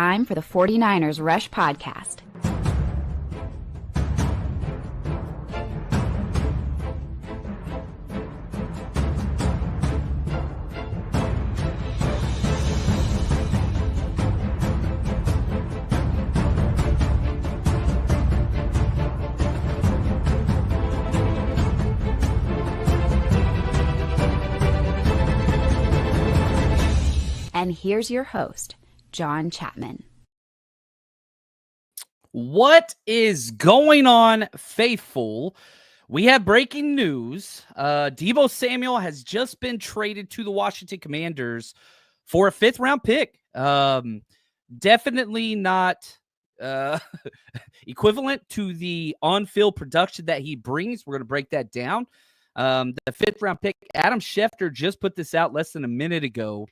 time for the 49ers Rush Podcast. And here's your host, John Chapman. What is going on, faithful? We have breaking news. Deebo Samuel has just been traded to the Washington Commanders for a 5th-round pick. Definitely not equivalent to the on-field production that he brings. We're going to break that down. The 5th-round pick, Adam Schefter just put this out less than a minute ago.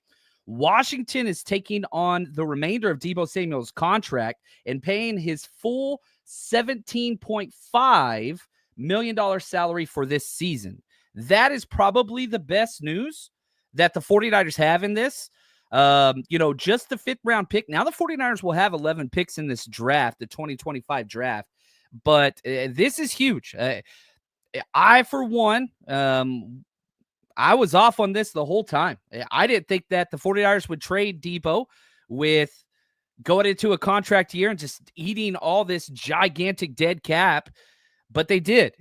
Washington is taking on the remainder of Deebo Samuel's contract and paying his full $17.5 million salary for this season. That is probably the best news that the 49ers have in this. Just the 5th-round pick. Now the 49ers will have 11 picks in this draft, the 2025 draft. But this is huge. I, for one, I was off on this the whole time. I didn't think that the 49ers would trade Deebo with going into a contract year and just eating all this gigantic dead cap, but they did.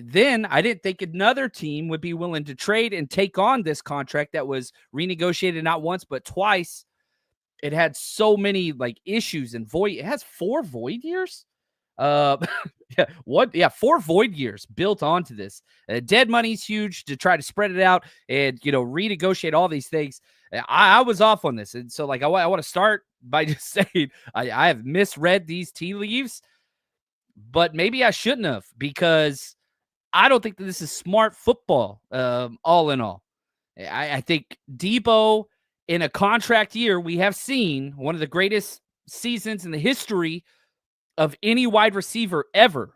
Then I didn't think another team would be willing to trade and take on this contract that was renegotiated not once but twice. It had so many issues and void. It has 4 void years. 4 void years built onto this. Dead money's huge to try to spread it out and renegotiate all these things. I was off on this, and so I want to start by just saying I have misread these tea leaves, but maybe I shouldn't have, because I don't think that this is smart football. All in all, I think Deebo in a contract year, we have seen one of the greatest seasons in the history of any wide receiver ever.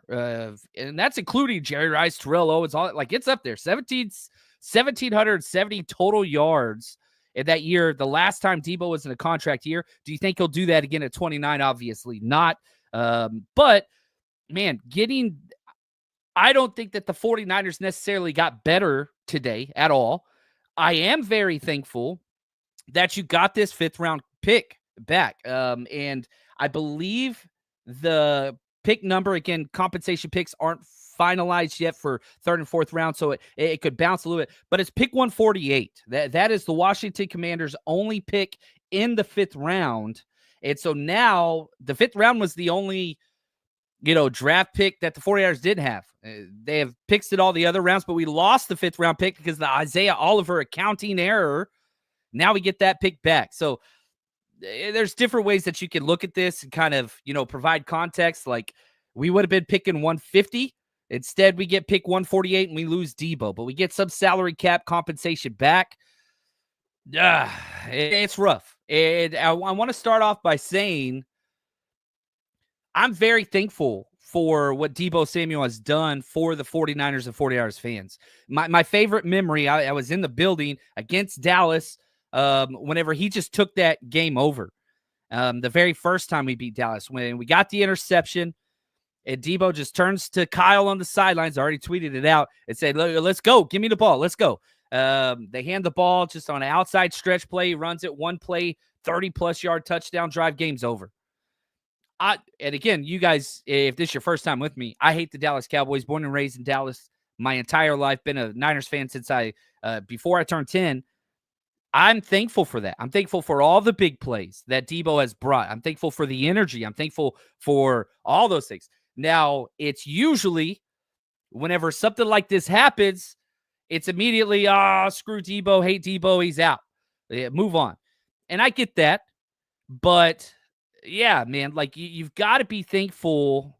And that's including Jerry Rice, Terrell Owens, all it's up there. 1,770 total yards in that year. The last time Deebo was in a contract year. Do you think he'll do that again at 29? Obviously not. But man, I don't think that the 49ers necessarily got better today at all. I am very thankful that you got this 5th-round pick back. And I believe the pick number, again, compensation picks aren't finalized yet for 3rd and 4th round, so it could bounce a little bit, but it's pick 148. That is the Washington Commanders' only pick in the 5th round. And so now the 5th round was the only draft pick that the 49ers didn't have. They have picks at all the other rounds, but we lost the 5th round pick because of the Isaiah Oliver accounting error. Now we get that pick back. So there's different ways that you can look at this and kind of, provide context. We would have been picking 150. Instead, we get pick 148 and we lose Deebo, but we get some salary cap compensation back. It's rough. And I want to start off by saying I'm very thankful for what Deebo Samuel has done for the 49ers and 49ers fans. My favorite memory, I was in the building against Dallas whenever he just took that game over. The very first time we beat Dallas, when we got the interception, and Deebo just turns to Kyle on the sidelines. I already tweeted it out and said, let's go. Give me the ball. Let's go. They hand the ball just on an outside stretch play, runs it, one play, 30-plus yard touchdown drive, game's over. And again, you guys, if this is your first time with me, I hate the Dallas Cowboys, born and raised in Dallas my entire life, been a Niners fan since before I turned 10. I'm thankful for that. I'm thankful for all the big plays that Deebo has brought. I'm thankful for the energy. I'm thankful for all those things. Now, it's usually whenever something like this happens, it's immediately, screw Deebo, hate Deebo, he's out. Move on. And I get that. But, yeah, man, you've got to be thankful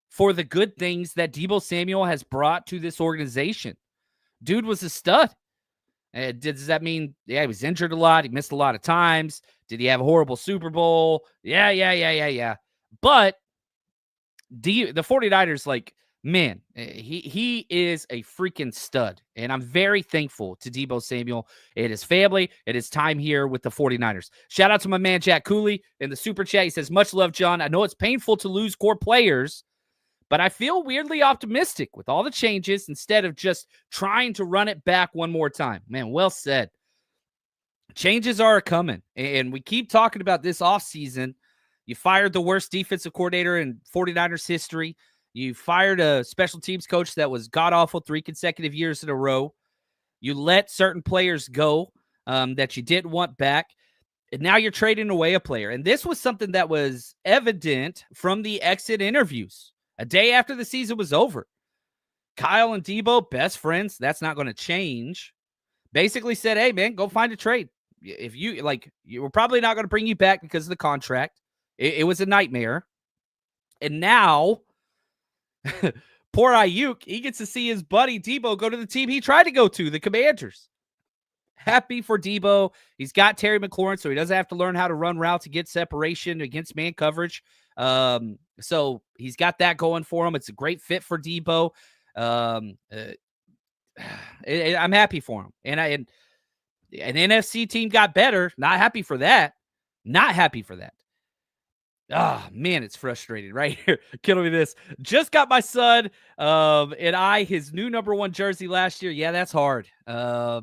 for the good things that Deebo Samuel has brought to this organization. Dude was a stud. Does that mean, he was injured a lot? He missed a lot of times. Did he have a horrible Super Bowl? Yeah. But the 49ers, man, he is a freaking stud. And I'm very thankful to Deebo Samuel and his family and his time here with the 49ers. Shout out to my man, Jack Cooley, in the super chat. He says, much love, John. I know it's painful to lose core players, but I feel weirdly optimistic with all the changes instead of just trying to run it back one more time. Man, well said. Changes are coming, and we keep talking about this offseason. You fired the worst defensive coordinator in 49ers history. You fired a special teams coach that was god-awful 3 consecutive years in a row. You let certain players go that you didn't want back. And now you're trading away a player. And this was something that was evident from the exit interviews. A day after the season was over, Kyle and Deebo, best friends, that's not going to change, basically said, hey, man, go find a trade. If you, we're probably not going to bring you back because of the contract. It was a nightmare. And now, poor Aiyuk, he gets to see his buddy Deebo go to the team he tried to go to, the Commanders. Happy for Deebo. He's got Terry McLaurin, so he doesn't have to learn how to run routes to get separation against man coverage. So he's got that going for him. It's a great fit for Deebo. I'm happy for him. And an NFC team got better. Not happy for that. Not happy for that. Oh, man, it's frustrating right here. Killing me this. Just got my son and his new number 1 jersey last year. Yeah, that's hard. Yeah,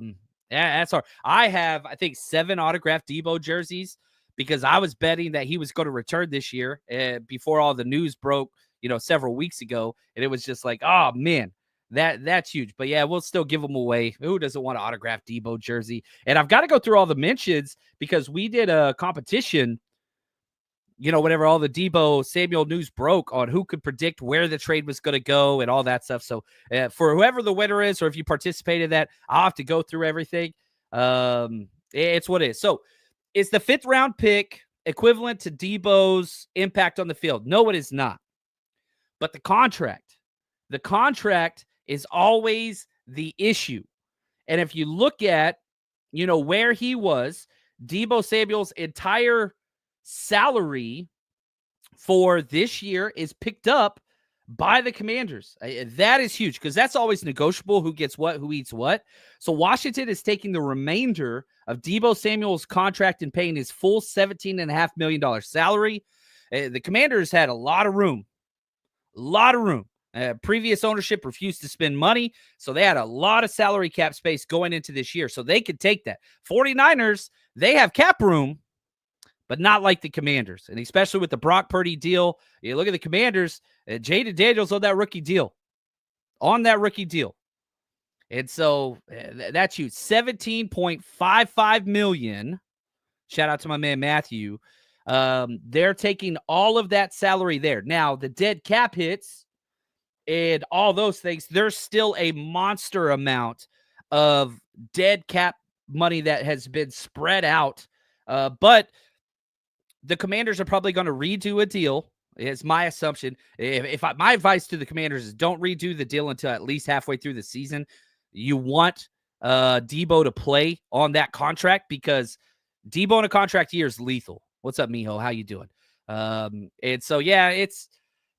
that's hard. I have, I think, 7 autographed Deebo jerseys because I was betting that he was going to return this year before all the news broke, several weeks ago. And it was just like, oh, man, that's huge. But, yeah, we'll still give them away. Who doesn't want to autograph Deebo jersey? And I've got to go through all the mentions because we did a competition, whenever all the Deebo Samuel news broke on who could predict where the trade was going to go and all that stuff. So for whoever the winner is, or if you participated in that, I'll have to go through everything. It's what it is. So is the 5th round pick equivalent to Deebo's impact on the field? No, it is not. But the contract is always the issue. And if you look at, where he was, Deebo Samuel's entire salary for this year is picked up by the Commanders. That is huge because that's always negotiable, who gets what, who eats what. So Washington is taking the remainder of Deebo Samuel's contract and paying his full $17.5 million salary. The Commanders had a lot of room. Previous ownership refused to spend money, so they had a lot of salary cap space going into this year, so they could take that. 49ers, they have cap room, but not like the Commanders. And especially with the Brock Purdy deal, you look at the Commanders, Jaden Daniels on that rookie deal. And so that's huge. $17.55 million. Shout out to my man Matthew. They're taking all of that salary there. Now, the dead cap hits and all those things, there's still a monster amount of dead cap money that has been spread out. But the Commanders are probably going to redo a deal, is my assumption. My advice to the Commanders is don't redo the deal until at least halfway through the season. You want Deebo to play on that contract because Deebo in a contract year is lethal. What's up, Mijo? How you doing? And so, yeah, it's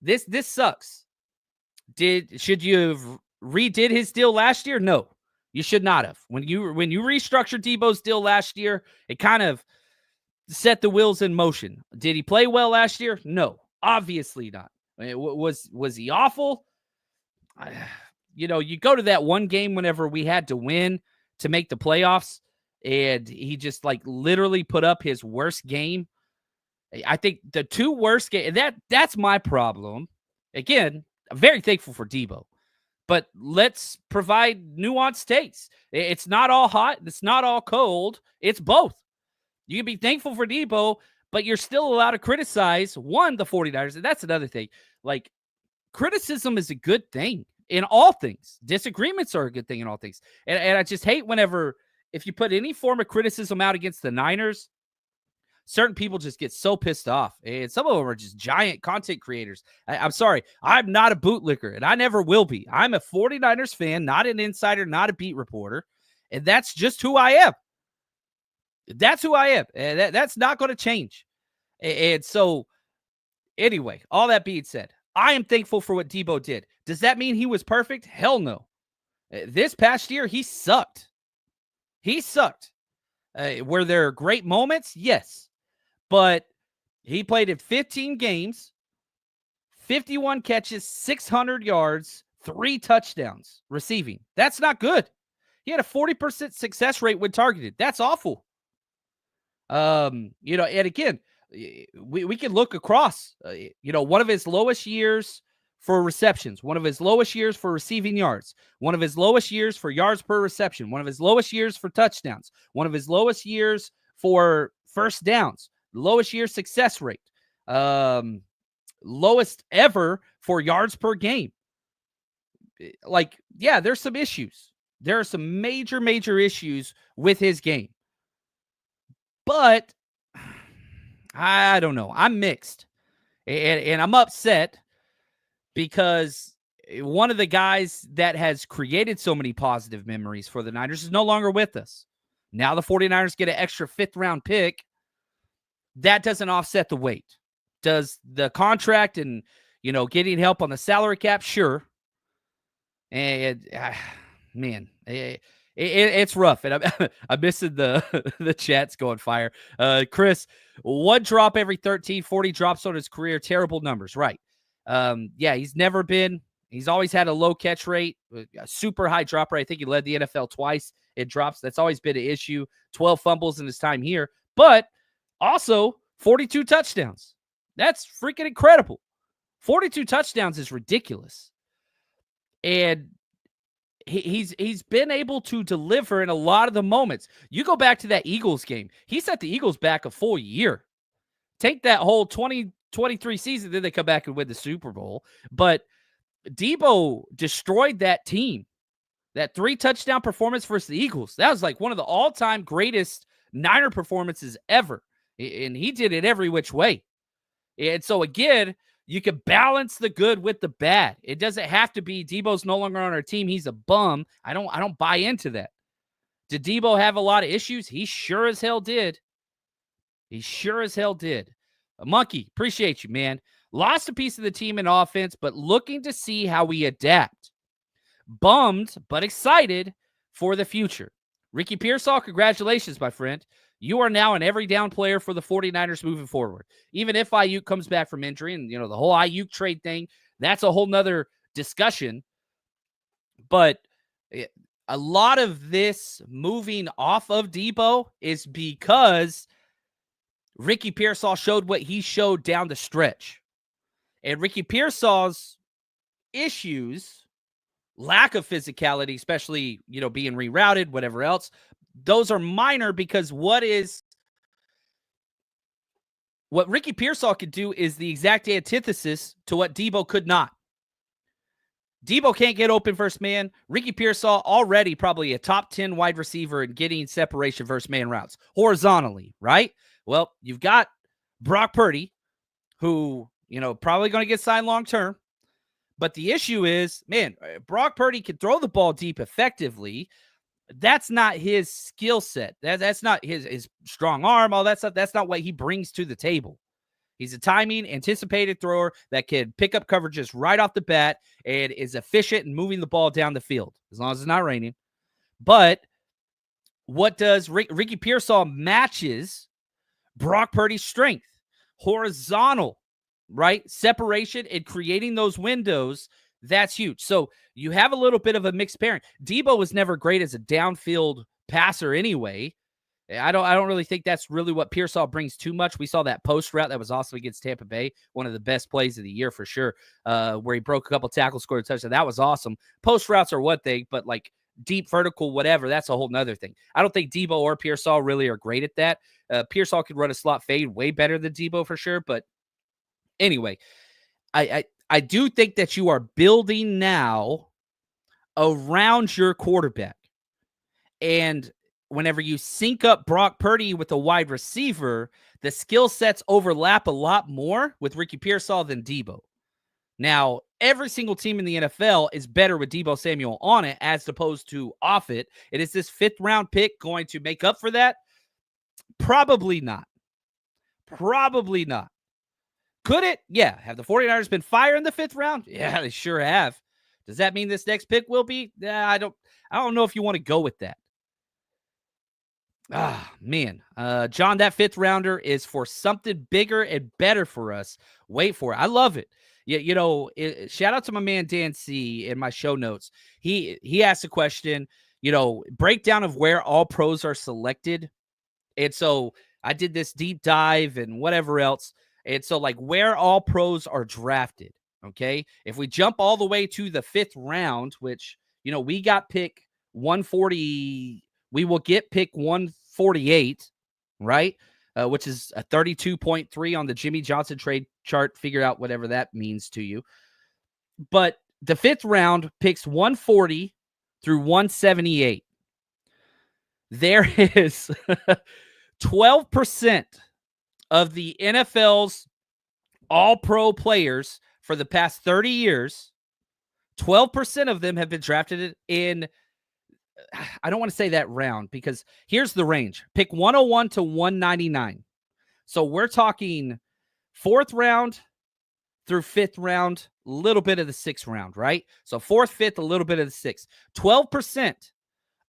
this sucks. Should you have redid his deal last year? No, you should not have. When you restructured Deebo's deal last year, it kind of set the wheels in motion. Did he play well last year? No, obviously not. Was he awful? You go to that one game whenever we had to win to make the playoffs, and he just literally put up his worst game. I think the 2 worst games, that's my problem. Again, I'm very thankful for Deebo, but let's provide nuanced takes. It's not all hot. It's not all cold. It's both. You can be thankful for Deebo, but you're still allowed to criticize, the 49ers. And that's another thing. Criticism is a good thing in all things. Disagreements are a good thing in all things. And I just hate if you put any form of criticism out against the Niners, certain people just get so pissed off. And some of them are just giant content creators. I'm sorry. I'm not a bootlicker, and I never will be. I'm a 49ers fan, not an insider, not a beat reporter. And that's just who I am. That's who I am. And that's not going to change. And so, anyway, all that being said, I am thankful for what Deebo did. Does that mean he was perfect? Hell no. This past year, he sucked. He sucked. Were there great moments? Yes. But he played in 15 games, 51 catches, 600 yards, 3 touchdowns receiving. That's not good. He had a 40% success rate when targeted. That's awful. And again, we can look across, one of his lowest years for receptions, one of his lowest years for receiving yards, one of his lowest years for yards per reception, one of his lowest years for touchdowns, one of his lowest years for first downs, lowest year success rate, lowest ever for yards per game. There's some issues. There are some major, major issues with his game. But I don't know. I'm mixed. And I'm upset because one of the guys that has created so many positive memories for the Niners is no longer with us. Now the 49ers get an extra 5th-round pick. That doesn't offset the weight. Does the contract and, getting help on the salary cap? Sure. And, man, it's rough. And I'm missing the chat's going fire. Chris, 1 drop every 13, 40 drops on his career. Terrible numbers, right? He's always had a low catch rate, a super high drop rate. I think he led the NFL twice in drops. That's always been an issue. 12 fumbles in his time here, but also 42 touchdowns. That's freaking incredible. 42 touchdowns is ridiculous. And he's been able to deliver in a lot of the moments. You go back to that Eagles game. He set the Eagles back a full year. Take that whole 2023 season, then they come back and win the Super Bowl. But Deebo destroyed that team. That 3-touchdown performance versus the Eagles, that was like one of the all-time greatest Niner performances ever. And he did it every which way. And so, again, you can balance the good with the bad. It doesn't have to be Deebo's no longer on our team. He's a bum. I don't buy into that. Did Deebo have a lot of issues? He sure as hell did. He sure as hell did. Monkey, appreciate you, man. Lost a piece of the team in offense, but looking to see how we adapt. Bummed, but excited for the future. Ricky Pearsall, congratulations, my friend. You are now an every down player for the 49ers moving forward. Even if Aiyuk comes back from injury and, the whole Aiyuk trade thing, that's a whole nother discussion. But a lot of this moving off of Deebo is because Ricky Pearsall showed what he showed down the stretch. And Ricky Pearsall's issues, lack of physicality, especially, being rerouted, whatever else, those are minor because what Ricky Pearsall could do is the exact antithesis to what Deebo could not. Deebo can't get open versus man. Ricky Pearsall already probably a top 10 wide receiver in getting separation versus man routes horizontally, right? Well, you've got Brock Purdy, who, probably going to get signed long-term. But the issue is, man, Brock Purdy can throw the ball deep effectively. That's not his skill set. That's not his strong arm, all that stuff. That's not what he brings to the table. He's a timing, anticipated thrower that can pick up coverages right off the bat and is efficient in moving the ball down the field, as long as it's not raining. But what does Ricky Pearsall matches Brock Purdy's strength? Horizontal, right? Separation and creating those windows. That's huge. So you have a little bit of a mixed pairing. Deebo was never great as a downfield passer anyway. I don't really think that's really what Pearsall brings too much. We saw that post route that was awesome against Tampa Bay, one of the best plays of the year for sure, where he broke a couple tackles, scored a touchdown. That was awesome. Post routes are one thing, but like deep vertical, whatever, that's a whole nother thing. I don't think Deebo or Pearsall really are great at that. Pearsall could run a slot fade way better than Deebo for sure. But anyway, I do think that you are building now around your quarterback. And whenever you sync up Brock Purdy with a wide receiver, the skill sets overlap a lot more with Ricky Pearsall than Deebo. Now, every single team in the NFL is better with Deebo Samuel on it as opposed to off it. And is this 5th-round pick going to make up for that? Probably not. Probably not. Could it? Yeah. Have the 49ers been fire in the 5th round? Yeah, they sure have. Does that mean this next pick will be? I don't know if you want to go with that. Man. John, that 5th rounder is for something bigger and better for us. Wait for it. I love it. Yeah, shout out to my man Dan C in my show notes. He asked a question, breakdown of where all pros are selected. And so I did this deep dive and whatever else. And so, like, where all pros are drafted, okay? If we jump all the way to the 5th round, which, we got pick 140, we will get pick 148, right? Which is a 32.3 on the Jimmy Johnson trade chart. Figure out whatever that means to you. But the 5th round picks 140 through 178. There is 12% of the NFL's all-pro players for the past 30 years, 12% of them have been drafted in, I don't want to say that round, because here's the range. Pick 101 to 199. So we're talking 4th round through 5th round, a little bit of the 6th round, right? So 4th, 5th, a little bit of the 6th. 12%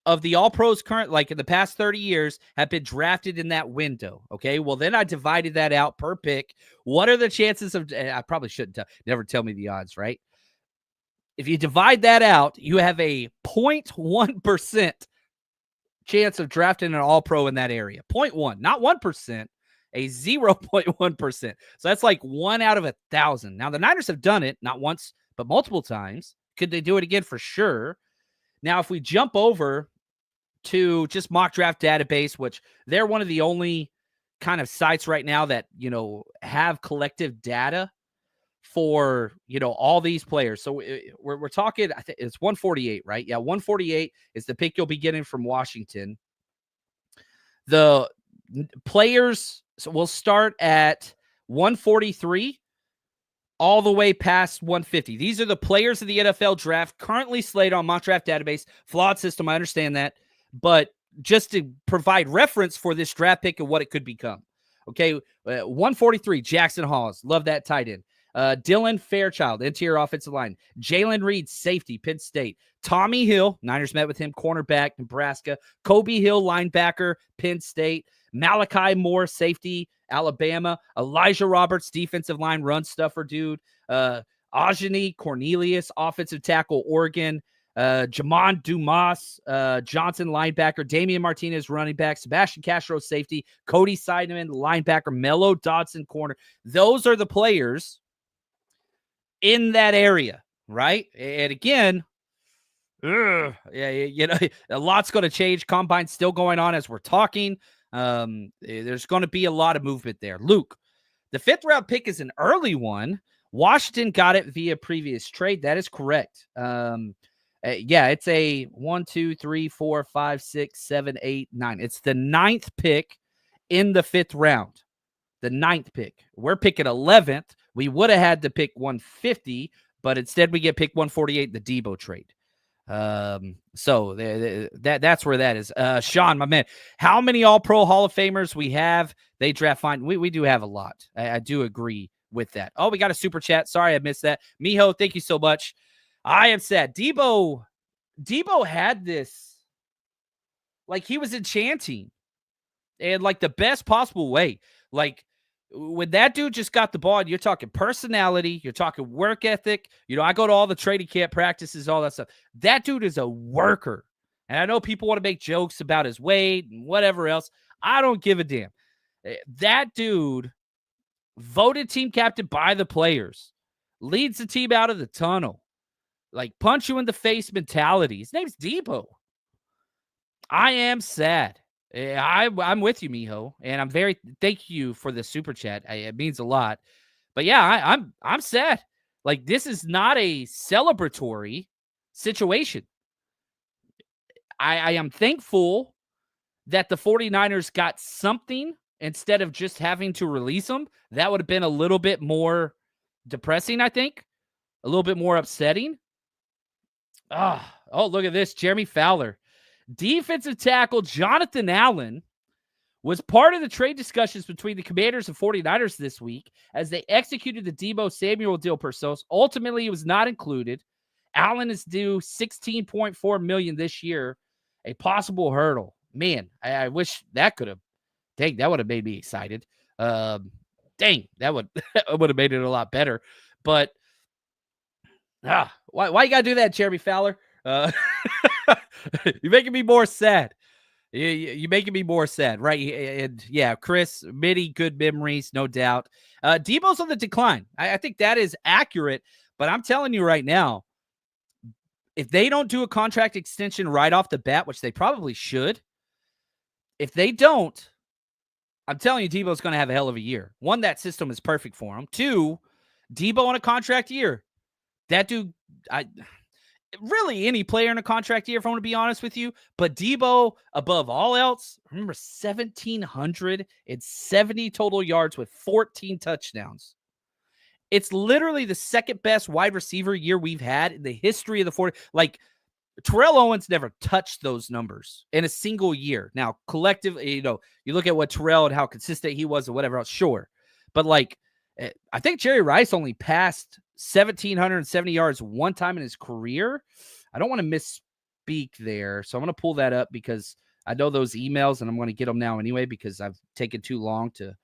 of the all-pros current, like in the past 30 years, have been drafted in that window, okay? Well, then I divided that out per pick. What are the chances of, I probably shouldn't never tell me the odds, right? If you divide that out, you have a 0.1% chance of drafting an all-pro in that area. 0.1, not 1%, a 0.1%. So that's like 1 out of 1,000. Now, the Niners have done it, not once, but multiple times. Could they do it again? For sure. Now, if we jump over to just mock draft database, which they're one of the only kind of sites right now that, have collective data for, all these players. So we're talking, I think it's 148, right? Yeah, 148 is the pick you'll be getting from Washington. The players, so we'll start at 143 all the way past 150. These are the players of the NFL draft currently slated on mock draft database. Flawed system, I understand that. But just to provide reference for this draft pick and what it could become. Okay, 143, Jackson Hawes. Love that tight end. Dylan Fairchild, interior offensive line. Jalen Reed, safety, Penn State. Tommy Hill, Niners met with him, cornerback, Nebraska. Kobe Hill, linebacker, Penn State. Malachi Moore, safety, Alabama. Elijah Roberts, defensive line, run stuffer, dude. Ajani Cornelius, offensive tackle, Oregon. Jamon Dumas, Johnson, linebacker. Damian Martinez, running back. Sebastian Castro, safety. Cody Sideman, linebacker. Mello Dodson, corner. Those are the players in that area, right? And again, a lot's going to change. Combine's still going on as we're talking. There's going to be a lot of movement there. Luke, the 5th round pick is an early one. Washington got it via previous trade. That is correct. It's a 1, 2, 3, 4, 5, 6, 7, 8, 9. It's the 9th pick in the 5th round. The 9th pick. We're picking 11th. We would have had to pick 150, but instead we get pick 148, the Deebo trade. So that's where that is. Sean, my man, how many all-pro Hall of Famers we have? They draft fine. We do have a lot. I do agree with that. Oh, we got a super chat. Sorry, I missed that. Miho, thank you so much. I am sad. Deebo had this, like, he was enchanting and like the best possible way. Like, when that dude just got the ball, you're talking personality, you're talking work ethic. I go to all the training camp practices, all that stuff. That dude is a worker. And I know people want to make jokes about his weight and whatever else. I don't give a damn. That dude, voted team captain by the players, leads the team out of the tunnel. Like, punch you in the face mentality. His name's Deebo. I am sad. I'm with you, Miho, and I'm thank you for the super chat. It means a lot. But yeah, I'm sad. Like, this is not a celebratory situation. I am thankful that the 49ers got something instead of just having to release them. That would have been a little bit more depressing, I think. A little bit more upsetting. Oh, look at this. Jeremy Fowler. Defensive tackle Jonathan Allen was part of the trade discussions between the Commanders and 49ers this week as they executed the Deebo Samuel deal per source. Ultimately, it was not included. Allen is due $16.4 million this year, a possible hurdle. Man, I wish that could have. Dang, that would have made me excited. Dang, that would have made it a lot better. But why you gotta do that, Jeremy Fowler? You're making me more sad. You're making me more sad, right? And yeah, Chris, many good memories, no doubt. Deebo's on the decline. I think that is accurate, but I'm telling you right now, if they don't do a contract extension right off the bat, which they probably should, if they don't, I'm telling you, Deebo's going to have a hell of a year. One, that system is perfect for him. Two, Deebo on a contract year. That dude, really any player in a contract year, if I want to be honest with you. But Deebo, above all else, remember 1,770 total yards with 14 touchdowns. It's literally the second best wide receiver year we've had in the history of the 40. Like, Terrell Owens never touched those numbers in a single year. Now, collectively, you look at what Terrell and how consistent he was and whatever else, sure. But, like, I think Jerry Rice only passed 1,770 yards one time in his career. I don't want to misspeak there, so I'm going to pull that up because I know those emails, and I'm going to get them now anyway because I've taken too long to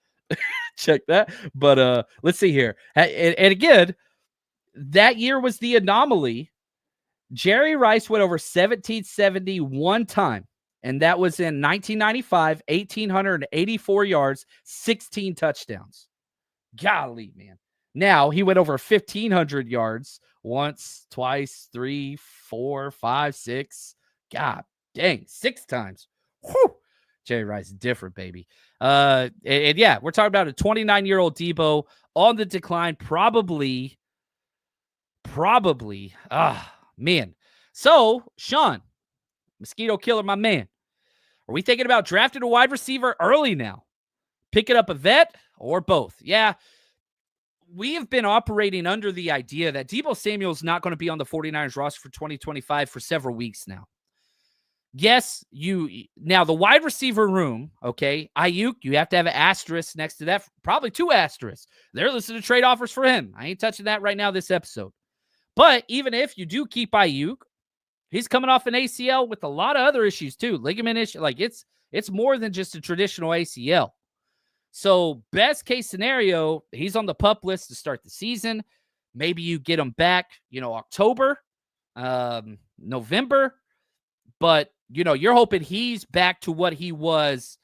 check that. But let's see here. And again, that year was the anomaly. Jerry Rice went over 1,770 one time, and that was in 1995, 1,884 yards, 16 touchdowns. Golly, man. Now he went over 1,500 yards once, twice, 3, 4, 5, 6. God dang, 6 times. Whew. Jerry Rice is different, baby. And yeah, we're talking about a 29-year-old Deebo on the decline, probably. Man. So, Sean, Mosquito Killer, my man, are we thinking about drafting a wide receiver early now? Picking up a vet or both? Yeah, we have been operating under the idea that Deebo Samuel is not going to be on the 49ers roster for 2025 for several weeks now. Yes, now the wide receiver room, okay, Aiyuk, you have to have an asterisk next to that, probably 2 asterisks. They're listening to trade offers for him. I ain't touching that right now this episode. But even if you do keep Aiyuk, he's coming off an ACL with a lot of other issues too. Ligament issue. Like it's more than just a traditional ACL. So best case scenario, he's on the PUP list to start the season. Maybe you get him back, October, November. But, you're hoping he's back to what he was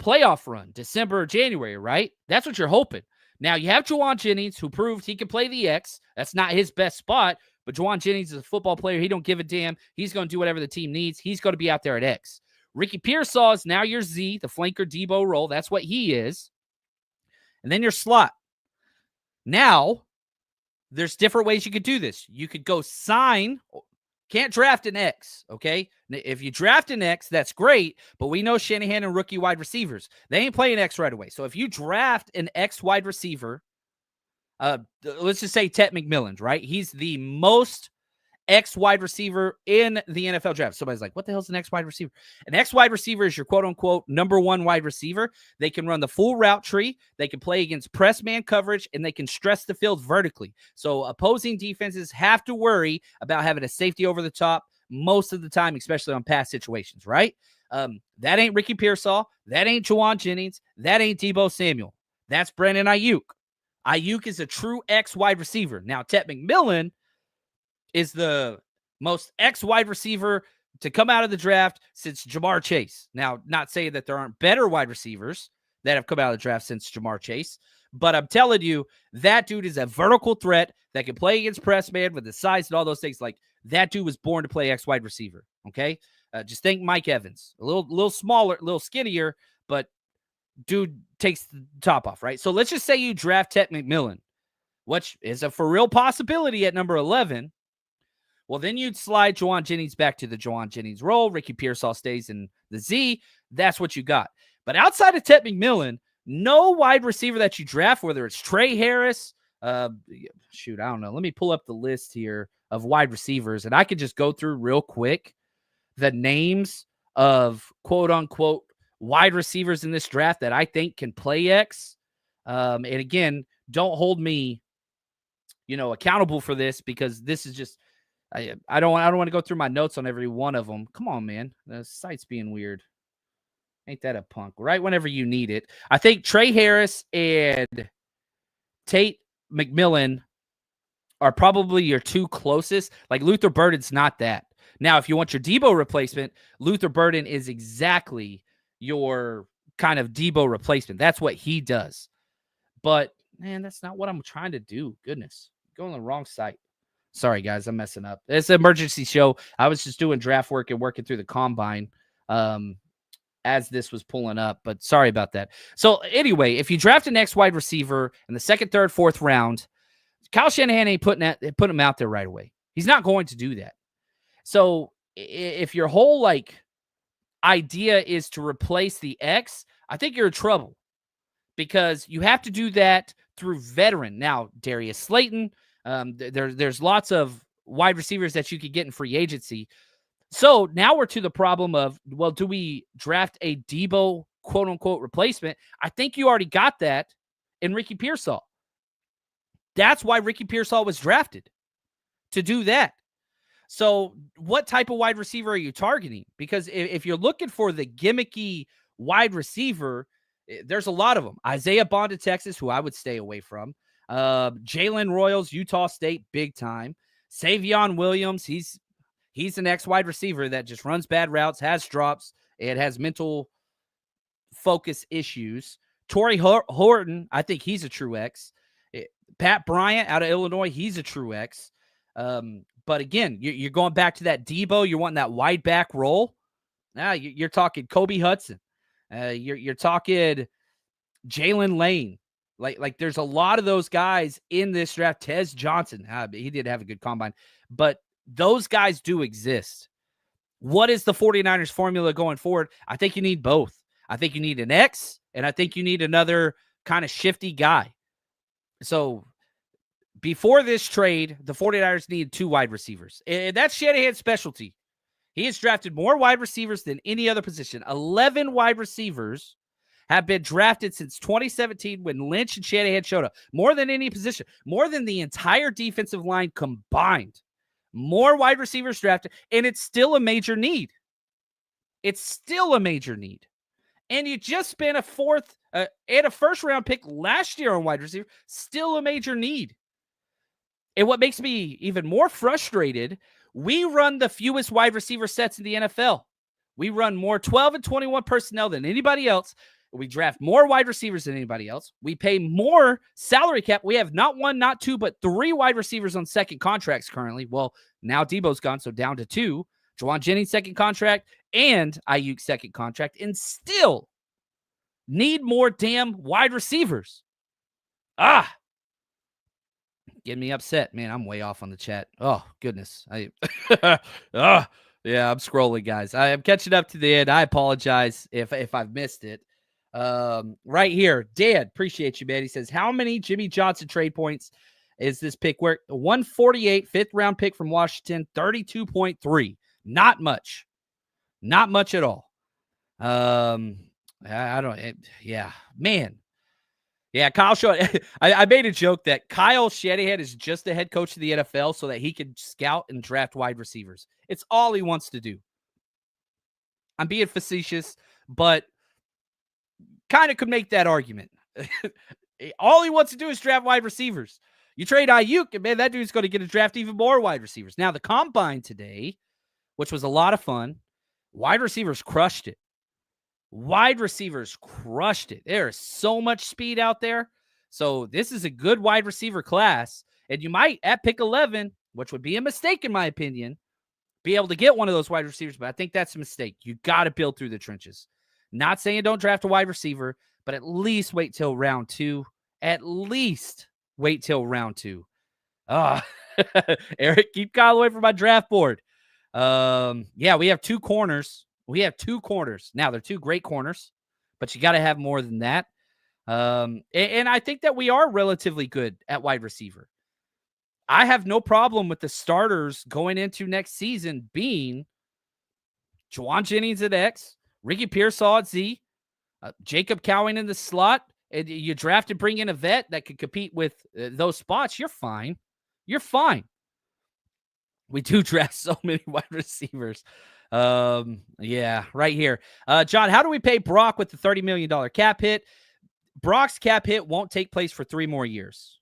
playoff run, December or January, right? That's what you're hoping. Now, you have Juwan Jennings, who proved he can play the X. That's not his best spot, but Juwan Jennings is a football player. He don't give a damn. He's going to do whatever the team needs. He's going to be out there at X. Ricky Pearsall is now your Z, the flanker Deebo role. That's what he is. And then your slot. Now, there's different ways you could do this. You could go sign. Can't draft an X, okay? If you draft an X, that's great, but we know Shanahan and rookie wide receivers. They ain't playing X right away. So if you draft an X wide receiver, let's just say Ted McMillan, right? He's the most X wide receiver in the NFL draft. Somebody's like, what the hell's an X wide receiver? An X wide receiver is your quote-unquote number 1 wide receiver. They can run the full route tree. They can play against press man coverage, and they can stress the field vertically. So opposing defenses have to worry about having a safety over the top most of the time, especially on pass situations, right? That ain't Ricky Pearsall. That ain't Juwan Jennings. That ain't Deebo Samuel. That's Brandon Aiyuk. Aiyuk is a true X wide receiver. Now, Ted McMillan is the most X wide receiver to come out of the draft since Jamar Chase. Now, not saying that there aren't better wide receivers that have come out of the draft since Jamar Chase, but I'm telling you, that dude is a vertical threat that can play against press man with the size and all those things. Like, that dude was born to play X wide receiver, okay? Just think Mike Evans. A little smaller, a little skinnier, but dude takes the top off, right? So let's just say you draft Ted McMillan, which is a for real possibility at number 11. Well, then you'd slide Juwan Jennings back to the Juwan Jennings role. Ricky Pearsall stays in the Z. That's what you got. But outside of Ted McMillan, no wide receiver that you draft, whether it's Trey Harris, I don't know. Let me pull up the list here of wide receivers, and I could just go through real quick the names of quote-unquote wide receivers in this draft that I think can play X. And again, don't hold me, accountable for this, because this is just, I don't want to go through my notes on every one of them. Come on, man. The site's being weird. Ain't that a punk? Right whenever you need it. I think Trey Harris and Tate McMillan are probably your two closest. Like, Luther Burden's not that. Now, if you want your Deebo replacement, Luther Burden is exactly your kind of Deebo replacement. That's what he does. But, man, that's not what I'm trying to do. Goodness. Going on the wrong site. Sorry, guys. I'm messing up. It's an emergency show. I was just doing draft work and working through the combine as this was pulling up. But sorry about that. So, anyway, if you draft an X wide receiver in the second, third, fourth round, Kyle Shanahan ain't put him out there right away. He's not going to do that. So if your whole idea is to replace the X, I think you're in trouble, because you have to do that through veteran. Now, Darius Slayton, there's lots of wide receivers that you could get in free agency. So now we're to the problem of, well, do we draft a Deebo quote unquote replacement? I think you already got that in Ricky Pearsall. That's why Ricky Pearsall was drafted, to do that. So what type of wide receiver are you targeting? Because if you're looking for the gimmicky wide receiver, there's a lot of them. Isaiah Bond of Texas, who I would stay away from. Jalen Royals, Utah State, big time. Savion Williams, he's an ex-wide receiver that just runs bad routes, has drops, and has mental focus issues. Torrey Horton, I think he's a true X. Pat Bryant out of Illinois, he's a true X. But again, you're going back to that Deebo. You're wanting that wide back role. Now you're talking Kobe Hudson. You're talking Jalen Lane. Like there's a lot of those guys in this draft. Tez Johnson, he did have a good combine, but those guys do exist. What is the 49ers formula going forward? I think you need both. I think you need an X, and I think you need another kind of shifty guy. So before this trade, the 49ers needed 2 wide receivers. And that's Shanahan's specialty. He has drafted more wide receivers than any other position. 11 wide receivers have been drafted since 2017 when Lynch and Shanahan showed up. More than any position. More than the entire defensive line combined. More wide receivers drafted. And it's still a major need. It's still a major need. And you just spent a first-round pick last year on wide receiver. Still a major need. And what makes me even more frustrated, we run the fewest wide receiver sets in the NFL. We run more 12 and 21 personnel than anybody else. We draft more wide receivers than anybody else. We pay more salary cap. We have not 1, not 2, but 3 wide receivers on second contracts currently. Well, now Deebo's gone, so down to 2. Juwan Jennings second contract and Aiyuk second contract, and still need more damn wide receivers. Getting me upset, man. I'm way off on the chat. Oh, goodness. Yeah, I'm scrolling, guys. I am catching up to the end. I apologize if I've missed it. Right here, Dan, appreciate you, man. He says, how many Jimmy Johnson trade points is this pick worth? 148, 5th round pick from Washington, 32.3. Not much. Not much at all. I don't. Man. Yeah, Kyle showed. I made a joke that Kyle Shanahan is just the head coach of the NFL so that he can scout and draft wide receivers. It's all he wants to do. I'm being facetious, but kind of could make that argument. All he wants to do is draft wide receivers. You trade Aiyuk, and man, that dude's going to get to draft even more wide receivers. Now, the combine today, which was a lot of fun, wide receivers crushed it. Wide receivers crushed it. There is so much speed out there. So this is a good wide receiver class. And you might, at pick 11, which would be a mistake in my opinion, be able to get one of those wide receivers. But I think that's a mistake. You got to build through the trenches. Not saying don't draft a wide receiver, but at least wait till round 2. At least wait till round 2. Eric, keep Kyle away from my draft board. Yeah, we have 2 corners. We have 2 corners. Now, they're 2 great corners, but you got to have more than that. And I think that we are relatively good at wide receiver. I have no problem with the starters going into next season being Juwan Jennings at X, Ricky Pearsall at Z, Jacob Cowing in the slot, and you draft and bring in a vet that could compete with those spots, you're fine. You're fine. We do draft so many wide receivers. Yeah, right here. John, how do we pay Brock with the $30 million cap hit? Brock's cap hit won't take place for 3 more years.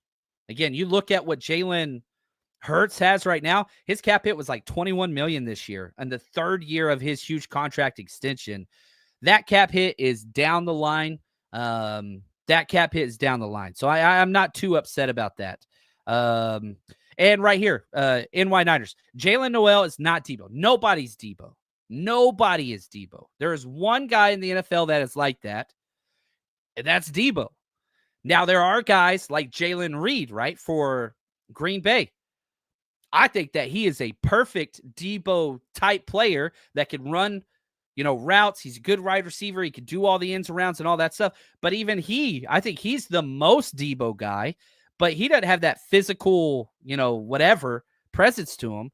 Again, you look at what Jalen Hurts has right now. His cap hit was like $21 million this year, and the 3rd year of his huge contract extension. That cap hit is down the line. That cap hit is down the line. So I'm not too upset about that. And right here, NY Niners, Jalen Noel is not Deebo. Nobody's Deebo. Nobody is Deebo. There is one guy in the NFL that is like that, and that's Deebo. Now, there are guys like Jalen Reed, right, for Green Bay. I think that he is a perfect Deebo-type player that can run, routes. He's a good wide receiver. He can do all the ins and rounds and all that stuff. But even I think he's the most Deebo guy, but he doesn't have that physical, whatever presence to him.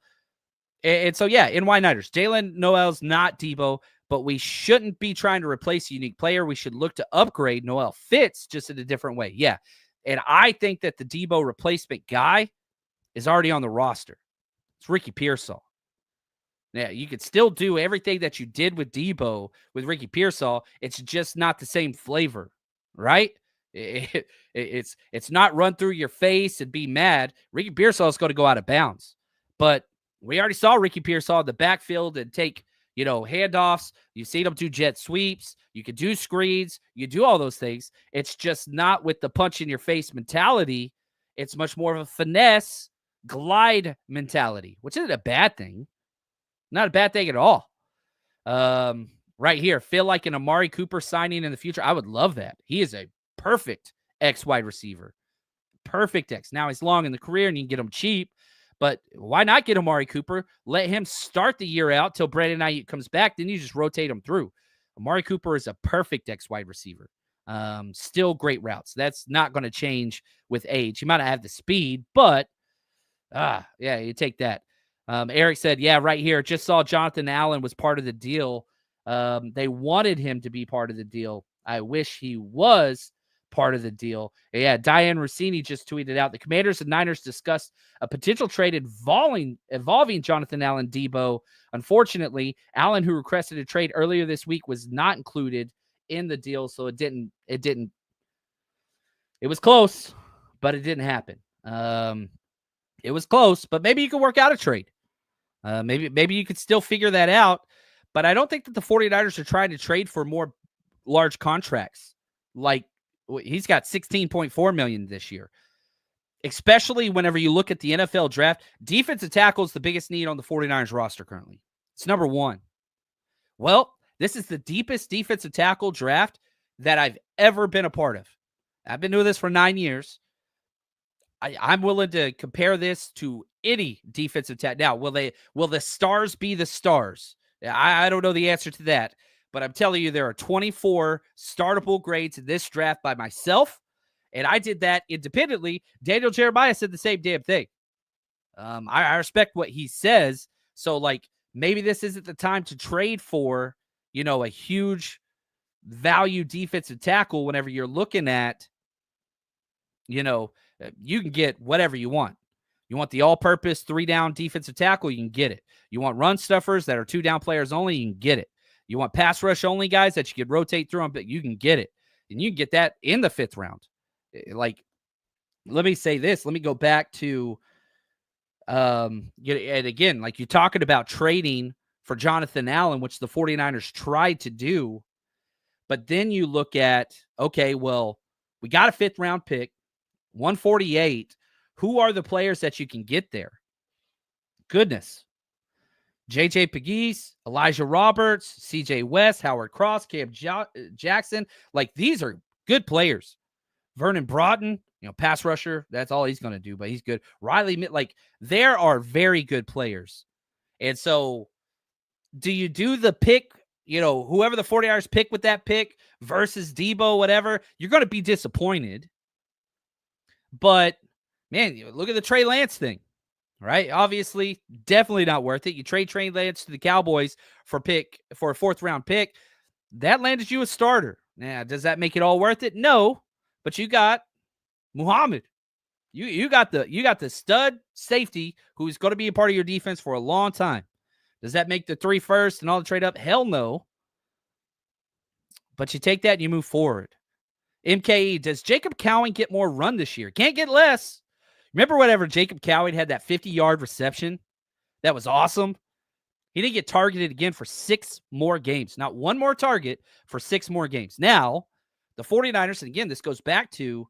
And so, yeah, NY Niners, Jalen Noel's not Deebo, but we shouldn't be trying to replace a unique player. We should look to upgrade Noel Fitz just in a different way. Yeah. And I think that the Deebo replacement guy is already on the roster. It's Ricky Pearsall. Yeah, you could still do everything that you did with Deebo with Ricky Pearsall. It's just not the same flavor, right? It's not run through your face and be mad. Ricky Pearsall is going to go out of bounds. But we already saw Ricky Pearsall in the backfield and take, handoffs. You've seen him do jet sweeps. You can do screens. You do all those things. It's just not with the punch in your face mentality. It's much more of a finesse glide mentality, which isn't a bad thing. Not a bad thing at all. Right here, feel like an Amari Cooper signing in the future. I would love that. He is a perfect X wide receiver. Perfect X. Now he's long in the career and you can get him cheap, but why not get Amari Cooper? Let him start the year out till Brandon Aiyuk comes back. Then you just rotate him through. Amari Cooper is a perfect X wide receiver. Still great routes. That's not going to change with age. He might not have the speed, but yeah, you take that. Eric said, yeah, right here. Just saw Jonathan Allen was part of the deal. They wanted him to be part of the deal. I wish he was part of the deal. Yeah, Diane Rossini just tweeted out, the Commanders and Niners discussed a potential trade involving Jonathan Allen Deebo. Unfortunately, Allen, who requested a trade earlier this week, was not included in the deal, so it was close, but it didn't happen. It was close, but maybe you could work out a trade. Maybe you could still figure that out, but I don't think that the 49ers are trying to trade for more large contracts. Like, he's got $16.4 million this year. Especially whenever you look at the NFL draft, defensive tackle is the biggest need on the 49ers roster currently. It's number 1. Well, this is the deepest defensive tackle draft that I've ever been a part of. I've been doing this for 9 years. I'm willing to compare this to any defensive tackle. Now, will the stars be the stars? I don't know the answer to that, but I'm telling you, there are 24 startable grades in this draft by myself, and I did that independently. Daniel Jeremiah said the same damn thing. I respect what he says, so maybe this isn't the time to trade for, a huge value defensive tackle whenever you're looking at, you can get whatever you want. You want the all-purpose 3-down defensive tackle, you can get it. You want run stuffers that are 2-down players only, you can get it. You want pass rush only guys that you can rotate through them, but you can get it. And you can get that in the 5th round. Let me say this. Let me go back to, and again, you're talking about trading for Jonathan Allen, which the 49ers tried to do. But then you look at, okay, well, we got a 5th round pick. 148. Who are the players that you can get there? Goodness. J.J. Pegues, Elijah Roberts, C.J. West, Howard Cross, Cam Jackson. These are good players. Vernon Broughton, pass rusher. That's all he's going to do, but he's good. Riley, there are very good players. And so do you do the pick, whoever the 49ers pick with that pick versus Deebo, whatever, you're going to be disappointed. But, man, look at the Trey Lance thing, right? Obviously, definitely not worth it. You trade Trey Lance to the Cowboys for a 4th round pick. That landed you a starter. Now, does that make it all worth it? No, but you got Muhammad. You got the stud safety who's going to be a part of your defense for a long time. Does that make the 3 first and all the trade up? Hell no. But you take that and you move forward. MKE, does Jacob Cowing get more run this year? Can't get less. Remember whenever Jacob Cowing had that 50-yard reception? That was awesome. He didn't get targeted again for 6 more games. Not one more target for 6 more games. Now, the 49ers, and again, this goes back to,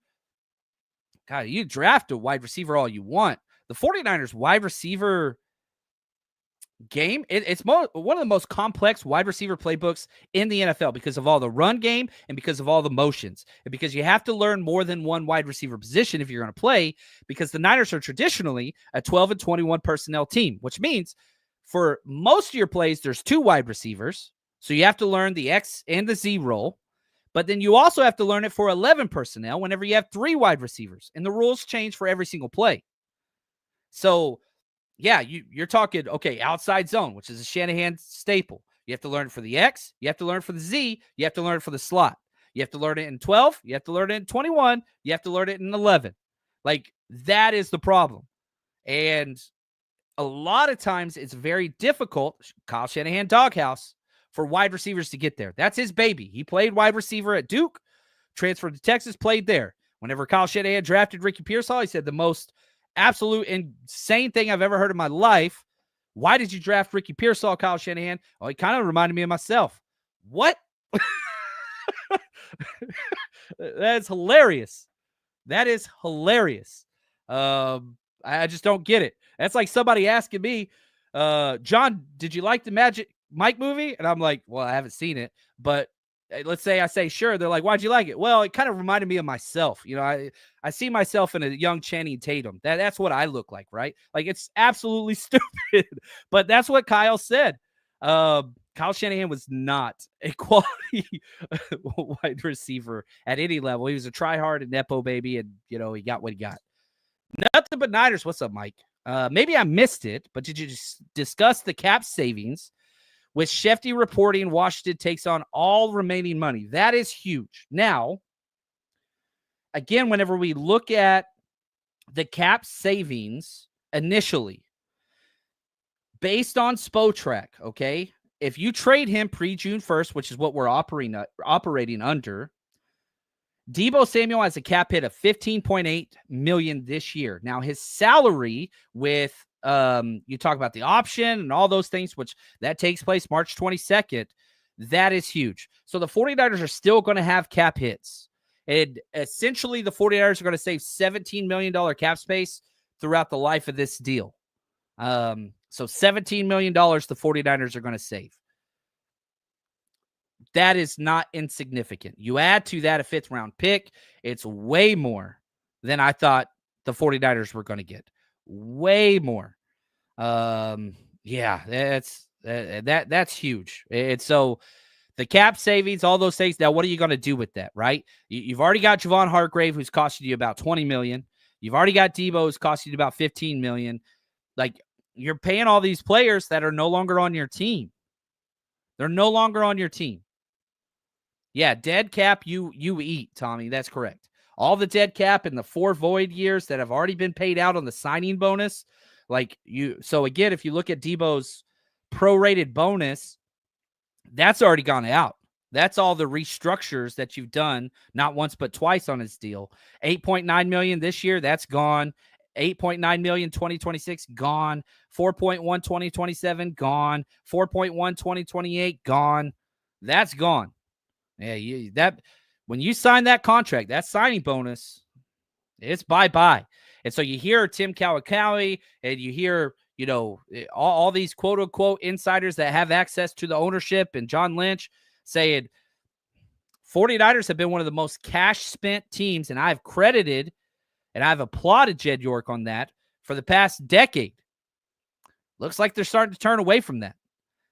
God, you draft a wide receiver all you want. The 49ers wide receiver game, it's one of the most complex wide receiver playbooks in the NFL because of all the run game and because of all the motions and because you have to learn more than one wide receiver position if you're going to play, because the Niners are traditionally a 12 and 21 personnel team, which means for most of your plays, there's 2 wide receivers. So you have to learn the X and the Z role, but then you also have to learn it for 11 personnel whenever you have 3 wide receivers, and the rules change for every single play. So yeah, you're talking, okay, outside zone, which is a Shanahan staple. You have to learn it for the X. You have to learn it for the Z. You have to learn it for the slot. You have to learn it in 12. You have to learn it in 21. You have to learn it in 11. Like, that is the problem. And a lot of times it's very difficult, Kyle Shanahan doghouse, for wide receivers to get there. That's his baby. He played wide receiver at Duke, transferred to Texas, played there. Whenever Kyle Shanahan drafted Ricky Pearsall, he said the most absolute insane thing I've ever heard in my life. Why did you draft Ricky Pearsall, Kyle Shanahan? Oh, he kind of reminded me of myself. What? That's hilarious. That is hilarious. I just don't get it. That's like somebody asking me, John, did you like the Magic Mike movie? And I'm like, well, I haven't seen it, but let's say I say, sure. They're like, why'd you like it? Well, it kind of reminded me of myself. You know, I see myself in a young Channing Tatum. That's what I look like, right? Like, it's absolutely stupid, but that's what Kyle said. Kyle Shanahan was not a quality wide receiver at any level. He was a try-hard and Nepo baby, and, you know, he got what he got. Nothing but Niners. What's up, Mike? Maybe I missed it, but did you just discuss the cap savings? With Shefty reporting, Washington takes on all remaining money. That is huge. Now, again, whenever we look at the cap savings initially, based on Spotrac, okay, if you trade him pre-June 1st, which is what we're operating under, Deebo Samuel has a cap hit of $15.8 million this year. Now, his salary with you talk about the option and all those things, which that takes place March 22nd. That is huge. So the 49ers are still going to have cap hits. And essentially, the 49ers are going to save $17 million cap space throughout the life of this deal. So $17 million the 49ers are going to save. That is not insignificant. You add to that a 5th round pick, it's way more than I thought the 49ers were going to get. Way more. Yeah, that's huge. And so the cap savings, all those things. Now, what are you going to do with that, right? You've already got Javon Hargrave, who's costing you about $20 million. You've already got Deebo, who's costing you about $15 million. Like, you're paying all these players that are no longer on your team. They're no longer on your team. Yeah, dead cap, you eat, Tommy. That's correct. All the dead cap in the 4 void years that have already been paid out on the signing bonus. So again, if you look at Deebo's prorated bonus, that's already gone out. That's all the restructures that you've done, not once but twice on his deal. $8.9 million this year, that's gone. $8.9 million 2026, gone. 4.1 2027, gone. 4.1 2028, gone. That's gone. Yeah, when you sign that contract, that signing bonus, it's bye-bye. And so you hear Tim Kawakawi and you hear, you know, all these quote-unquote insiders that have access to the ownership and John Lynch saying 49ers have been one of the most cash-spent teams, and I've credited and I've applauded Jed York on that for the past decade. Looks like they're starting to turn away from that.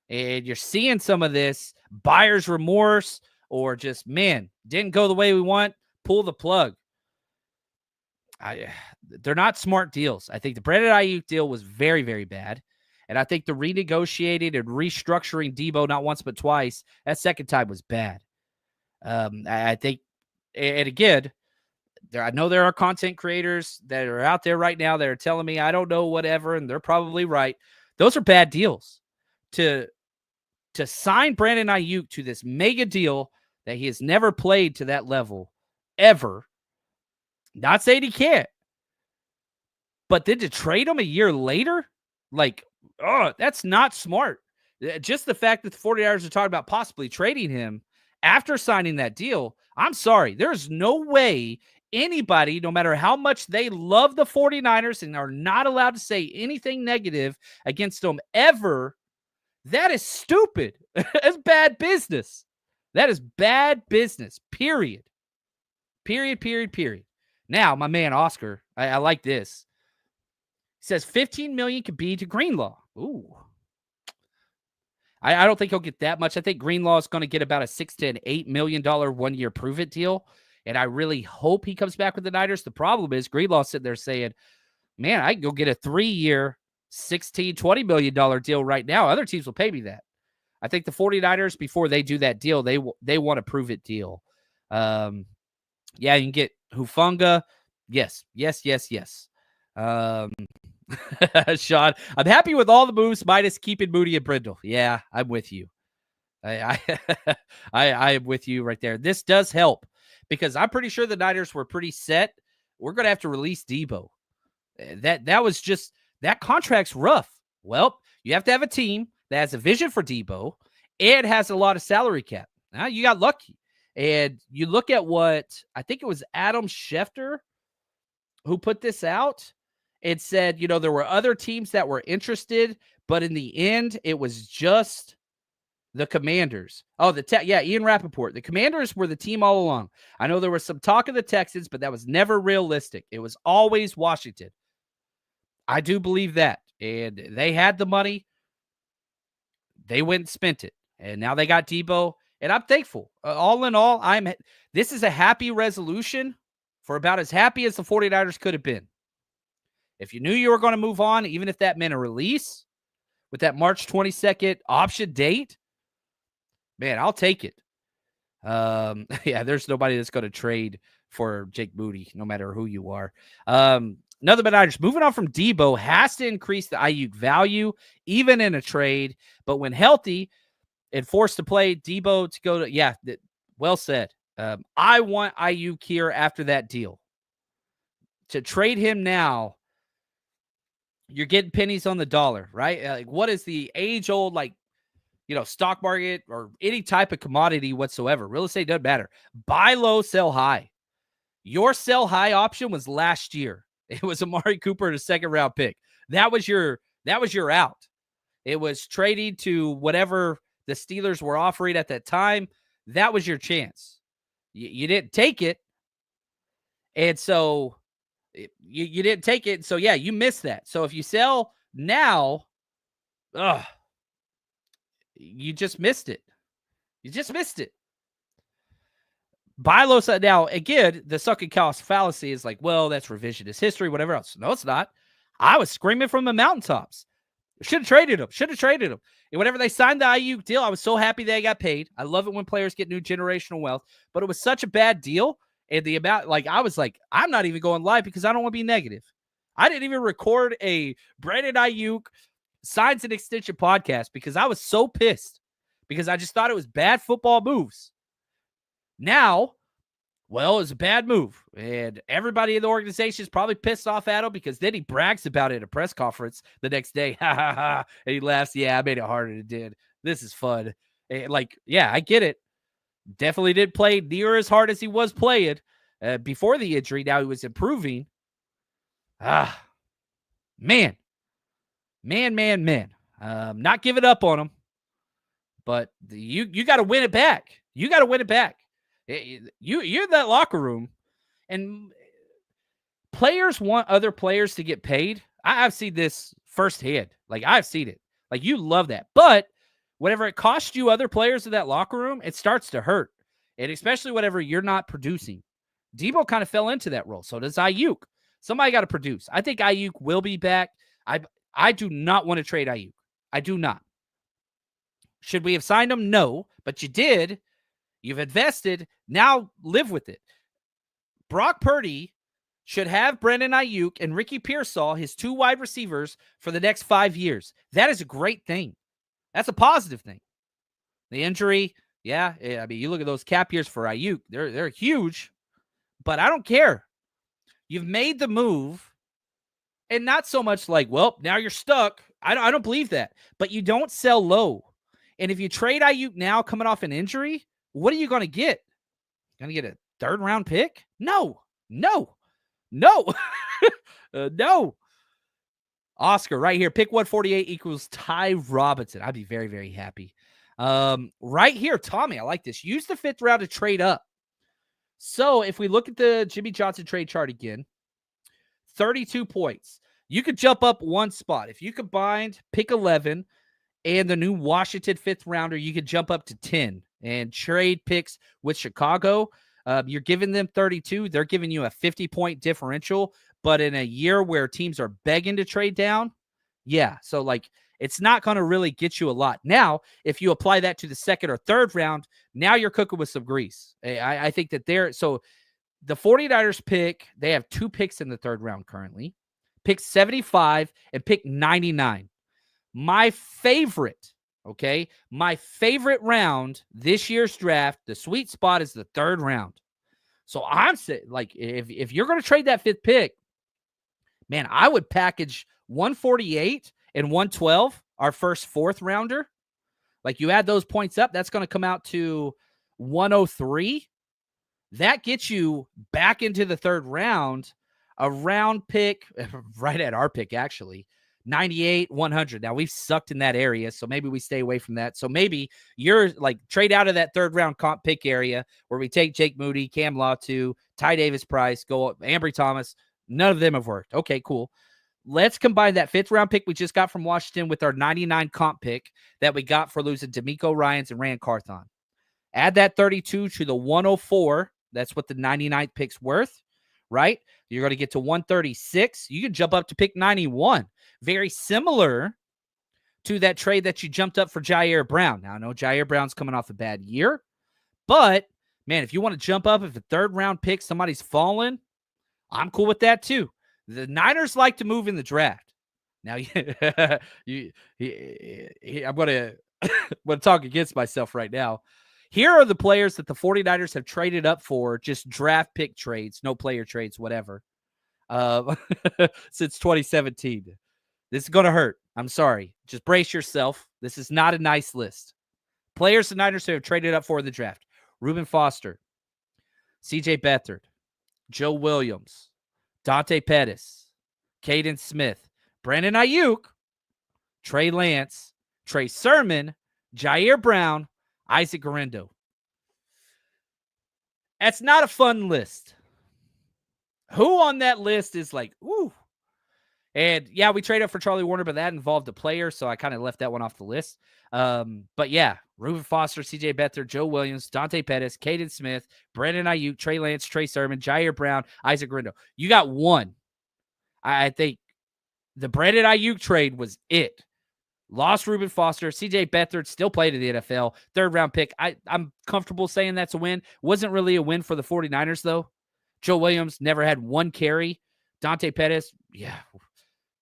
And you're seeing some of this buyer's remorse, or just, man, didn't go the way we want, pull the plug. They're not smart deals. I think the Brandon Aiyuk deal was very, very bad. And I think the renegotiating and restructuring Deebo not once but twice, that second time was bad. I think, and again, I know there are content creators that are out there right now that are telling me I don't know whatever, and they're probably right. Those are bad deals. To sign Brandon Aiyuk to this mega deal that he has never played to that level ever. Not saying he can't, but then to trade him a year later, like, oh, that's not smart. Just the fact that the 49ers are talking about possibly trading him after signing that deal, I'm sorry. There's no way anybody, no matter how much they love the 49ers and are not allowed to say anything negative against them ever, that is stupid. That's bad business. That is bad business, period. Period. Now, my man Oscar, I like this. He says $15 million could be to Greenlaw. Ooh. I don't think he'll get that much. I think Greenlaw is going to get about a $6 to $8 million 1 year prove it deal. And I really hope he comes back with the Niners. The problem is Greenlaw's sitting there saying, man, I can go get a 3 year, $16, $20 million deal right now. Other teams will pay me that. I think the 49ers, before they do that deal, they want a prove it deal. Yeah, you can get Hufanga. Yes. Sean, I'm happy with all the moves minus keeping Moody and Brindle. Yeah, I'm with you. I am with you right there. This does help because I'm pretty sure the Niners were pretty set. We're going to have to release Deebo. That was just, that contract's rough. Well, you have to have a team that has a vision for Deebo and has a lot of salary cap. Now you got lucky. And you look at what, I think it was Adam Schefter who put this out. It said, there were other teams that were interested, but in the end, it was just the Commanders. Oh, Ian Rappaport. The Commanders were the team all along. I know there was some talk of the Texans, but that was never realistic. It was always Washington. I do believe that. And they had the money. They went and spent it. And now they got Deebo. And I'm thankful. All in all, this is a happy resolution for about as happy as the 49ers could have been. If you knew you were going to move on, even if that meant a release with that March 22nd option date, man, I'll take it. Yeah, there's nobody that's going to trade for Jake Moody, no matter who you are. Another Niners moving on from Deebo has to increase the Aiyuk value, even in a trade. But when healthy and forced to play, Deebo to go to, well said. I want Aiyuk here after that deal. To trade him now, you're getting pennies on the dollar, right? Like, what is the age-old, stock market or any type of commodity whatsoever? Real estate doesn't matter. Buy low, sell high. Your sell high option was last year. It was Amari Cooper, the second-round pick. That was your out. It was trading to whatever the Steelers were offering at that time. That was your chance. You didn't take it, and so you didn't take it. So, yeah, you missed that. So if you sell now, you just missed it. Buy low. Now, again, the sunken cost fallacy is like, well, that's revisionist history, whatever else. No, it's not. I was screaming from the mountaintops. Should have traded him. And whenever they signed the Aiyuk deal, I was so happy they got paid. I love it when players get new generational wealth, but it was such a bad deal. And the amount, I was like, I'm not even going live because I don't want to be negative. I didn't even record a Brandon Aiyuk signs and extension podcast because I was so pissed because I just thought it was bad football moves. Now, well, it's a bad move. And everybody in the organization is probably pissed off at him because then he brags about it at a press conference the next day. Ha, ha, ha. And he laughs. Yeah, I made it harder than it did. This is fun. And yeah, I get it. Definitely didn't play near as hard as he was playing before the injury. Now he was improving. Man. Not giving up on him. But you got to win it back. You're in that locker room, and players want other players to get paid. I've seen this firsthand. I've seen it. You love that. But whenever it costs you other players in that locker room, it starts to hurt. And especially whenever you're not producing. Deebo kind of fell into that role. So does Aiyuk. Somebody got to produce. I think Aiyuk will be back. I do not want to trade Aiyuk. I do not. Should we have signed him? No. But you did. You've invested. Now live with it. Brock Purdy should have Brandon Aiyuk and Ricky Pearsall, his 2 wide receivers, for the next 5 years. That is a great thing. That's a positive thing. The injury, yeah, I mean, you look at those cap years for Aiyuk, they're huge, but I don't care. You've made the move, and not so much like, well, now you're stuck. I don't believe that, but you don't sell low. And if you trade Aiyuk now coming off an injury, what are you going to get? Going to get a 3rd-round pick? No. No. Oscar right here. Pick 148 equals Ty Robinson. I'd be very, very happy. Right here, Tommy, I like this. Use the 5th round to trade up. So if we look at the Jimmy Johnson trade chart again, 32 points. You could jump up 1 spot. If you combined pick 11 and the new Washington 5th rounder, you could jump up to 10 and trade picks with Chicago. You're giving them 32. They're giving you a 50-point differential. But in a year where teams are begging to trade down, yeah. So, like, it's not going to really get you a lot. Now, if you apply that to the 2nd or 3rd round, now you're cooking with some grease. I think that so the 49ers pick, they have 2 picks in the 3rd round currently. Pick 75 and pick 99. My favorite round this year's draft, the sweet spot is the 3rd round. So I'm saying, like, if you're going to trade that 5th pick, man, I would package 148 and 112, our first 4th rounder. Like, you add those points up, that's going to come out to 103. That gets you back into the 3rd round, a round pick, right at our pick, actually, 98, 100. Now, we've sucked in that area, so maybe we stay away from that. So maybe you're like trade out of that 3rd round comp pick area where we take Jake Moody, Cam Latu, Ty Davis Price, go Ambry Thomas. None of them have worked. Okay, cool. Let's combine that 5th round pick we just got from Washington with our 99 comp pick that we got for losing D'Amico Ryans and Rand Carthon. Add that 32 to the 104. That's what the 99th pick's worth, right? You're going to get to 136. You can jump up to pick 91. Very similar to that trade that you jumped up for Jair Brown. Now, I know Jair Brown's coming off a bad year, but, man, if you want to jump up, if a 3rd round pick, somebody's fallen, I'm cool with that too. The Niners like to move in the draft. Now, I'm going to talk against myself right now. Here are the players that the 49ers have traded up for, just draft pick trades, no player trades, whatever, since 2017. This is going to hurt. I'm sorry. Just brace yourself. This is not a nice list. Players the Niners have traded up for in the draft: Reuben Foster, C.J. Beathard, Joe Williams, Dante Pettis, Caden Smith, Brandon Aiyuk, Trey Lance, Trey Sermon, Jair Brown, Isaac Guerrero. That's not a fun list. Who on that list is like, ooh? And yeah, we traded up for Charlie Warner, but that involved a player, so I kind of left that one off the list. But yeah, Reuben Foster, C.J. Beathard, Joe Williams, Dante Pettis, Caden Smith, Brandon Aiyuk, Trey Lance, Trey Sermon, Jair Brown, Isaac Guerrero. You got one. I think the Brandon Aiyuk trade was it. Lost Reuben Foster. C.J. Beathard still played in the NFL. 3rd round pick. I'm comfortable saying that's a win. Wasn't really a win for the 49ers, though. Joe Williams never had 1 carry. Dante Pettis, yeah.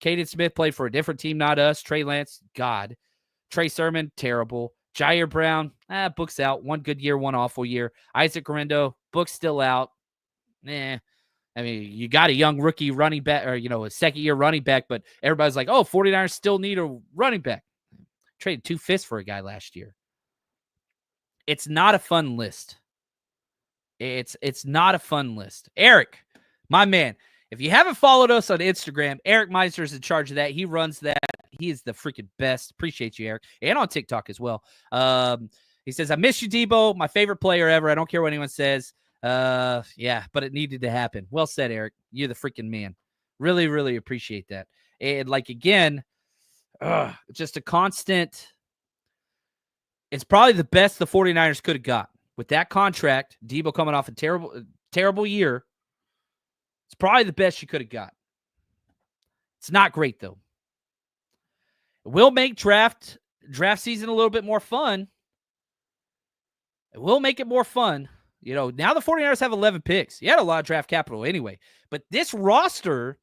Caden Smith played for a different team, not us. Trey Lance, God. Trey Sermon, terrible. Jair Brown, book's out. 1 good year, 1 awful year. Isaac Guerrero, book's still out. I mean, you got a young rookie running back, or, a 2nd-year running back, but everybody's like, oh, 49ers still need a running back. Traded 2 5ths for a guy last year. It's not a fun list. It's not a fun list. Eric, my man, if you haven't followed us on Instagram, Eric Meister is in charge of that. He runs that. He is the freaking best. Appreciate you, Eric. And on TikTok as well. He says, I miss you, Deebo. My favorite player ever. I don't care what anyone says. Yeah, but it needed to happen. Well said, Eric. You're the freaking man. Really, really appreciate that. And again, just a constant. It's probably the best the 49ers could have got. With that contract, Deebo coming off a terrible year, it's probably the best you could have got. It's not great, though. It will make draft season a little bit more fun. It will make it more fun. Now the 49ers have 11 picks. You had a lot of draft capital anyway. But this roster,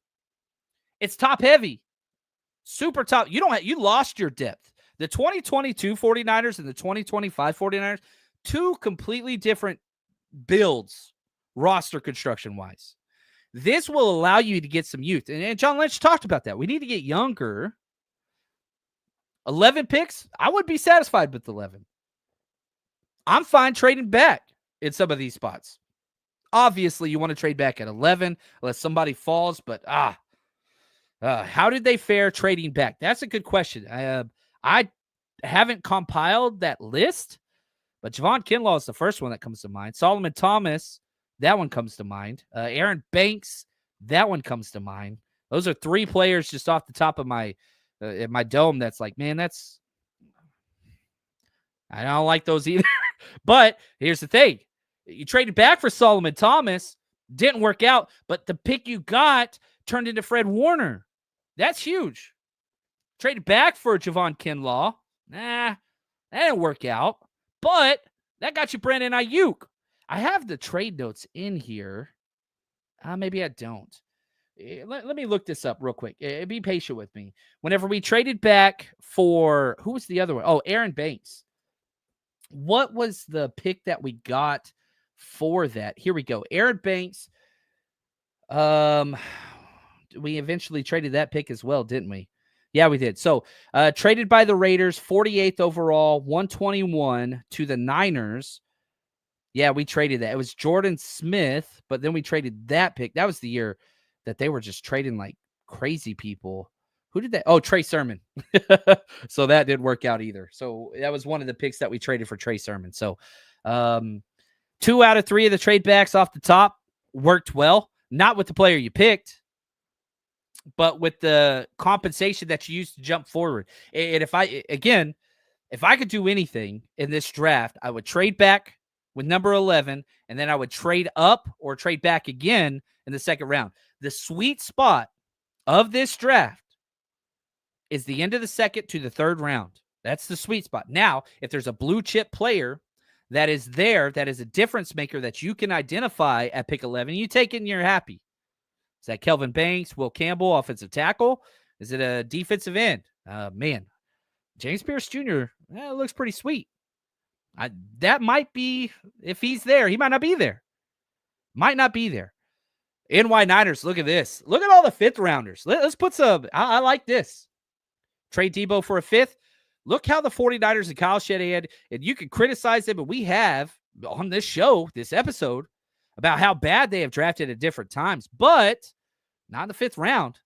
it's top heavy. Super top. You lost your depth. The 2022 49ers and the 2025 49ers, two completely different builds roster construction-wise. This will allow you to get some youth. And John Lynch talked about that. We need to get younger. 11 picks, I would be satisfied with 11. I'm fine trading back in some of these spots. Obviously, you want to trade back at 11 unless somebody falls, but how did they fare trading back? That's a good question. I haven't compiled that list, but Javon Kinlaw is the first one that comes to mind. Solomon Thomas, that one comes to mind. Aaron Banks, that one comes to mind. Those are three players just off the top of my dome that's like, man, I don't like those either. But here's the thing. You traded back for Solomon Thomas, didn't work out, but the pick you got turned into Fred Warner. That's huge. Traded back for Javon Kinlaw. That didn't work out, but that got you Brandon Aiyuk. I have the trade notes in here. Maybe I don't. Let me look this up real quick. Be patient with me. Whenever we traded back for, who was the other one? Oh, Aaron Banks. What was the pick that we got for that? Here we go. Aaron Banks. We eventually traded that pick as well, didn't we? Yeah, we did. So traded by the Raiders, 48th overall, 121 to the Niners. Yeah, we traded that. It was Jordan Smith, but then we traded that pick. That was the year that they were just trading like crazy people. Who did that? Oh, Trey Sermon. So that didn't work out either. So that was one of the picks that we traded for Trey Sermon. So 2 out of 3 of the trade backs off the top worked well. Not with the player you picked, but with the compensation that you used to jump forward. And if I could do anything in this draft, I would trade back with number 11, and then I would trade up or trade back again in the second round. The sweet spot of this draft is the end of the second to the third round. That's the sweet spot. Now, if there's a blue chip player that is there, that is a difference maker that you can identify at pick 11, you take it and you're happy. Is that Kelvin Banks, Will Campbell, offensive tackle? Is it a defensive end? Man, James Pierce Jr., looks pretty sweet. That might be, if he's there, he might not be there. Might not be there. NY Niners, look at this. Look at all the fifth rounders. Let's put some, I like this. Trade Deebo for a fifth. Look how the 49ers and Kyle Shanahan, and you can criticize them, but we have on this show, this episode, about how bad they have drafted at different times, but not in the fifth round.